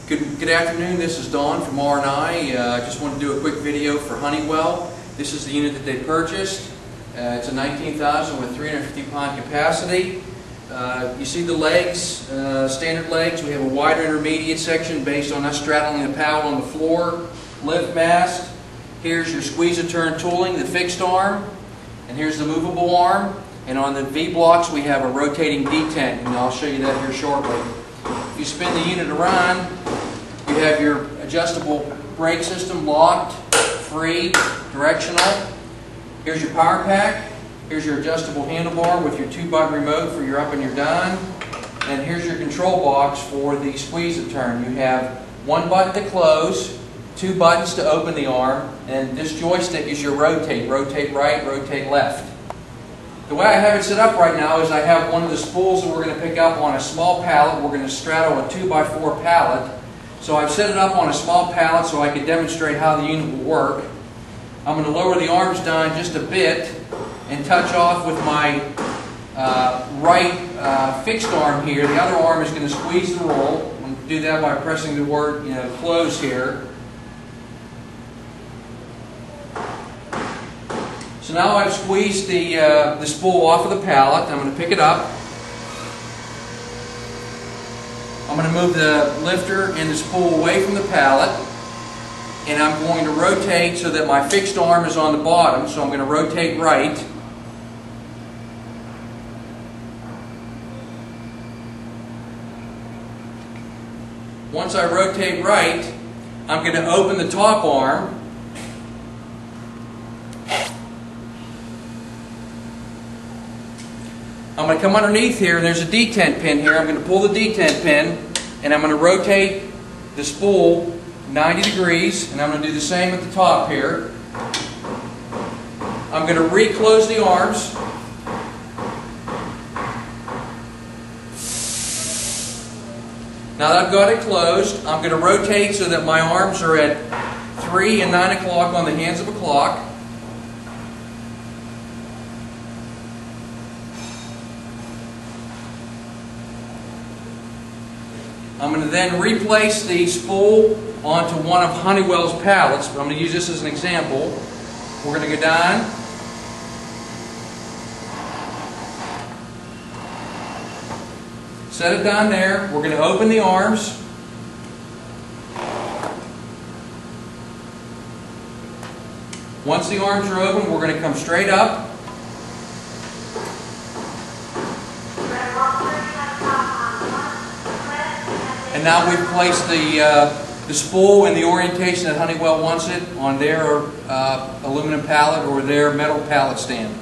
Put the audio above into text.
Good afternoon, this is Don from R&I. I just want to do a quick video for Honeywell. This is the unit that they purchased. It's a 19,000 with 350 pound capacity. You see the legs, standard legs. We have a wider intermediate section based on us straddling the pallet on the floor. Lift mast. Here's your squeeze-a-turn tooling, the fixed arm. And here's the movable arm. And on the V-blocks we have a rotating detent, and I'll show you that here shortly. If you spin the unit around, you have your adjustable brake system, locked, free, directional. Here's your power pack. Here's your adjustable handlebar with your 2-button remote for your up and your down. And here's your control box for the squeeze-a-turn. You have 1 button to close, 2 buttons to open the arm, and this joystick is your rotate. Rotate right, rotate left. The way I have it set up right now is I have one of the spools that we're going to pick up on a small pallet. We're going to straddle a 2x4 pallet. So I've set it up on a small pallet so I can demonstrate how the unit will work. I'm going to lower the arms down just a bit and touch off with my right fixed arm here. The other arm is going to squeeze the roll. I'm going to do that by pressing the word close here. So now I've squeezed the spool off of the pallet. I'm going to pick it up. I'm going to move the lifter and the spool away from the pallet, and I'm going to rotate so that my fixed arm is on the bottom. So I'm going to rotate right. Once I rotate right, I'm going to open the top arm. I'm going to come underneath here, and there's a detent pin here. I'm going to pull the detent pin, and I'm going to rotate the spool 90 degrees, and I'm going to do the same at the top here. I'm going to reclose the arms. Now that I've got it closed, I'm going to rotate so that my arms are at 3 and 9 o'clock on the hands of a clock. I'm going to then replace the spool onto one of Honeywell's pallets, but I'm going to use this as an example. We're going to go down. Set it down there. We're going to open the arms. Once the arms are open, we're going to come straight up. And now we've placed the spool in the orientation that Honeywell wants it on their aluminum pallet or their metal pallet stand.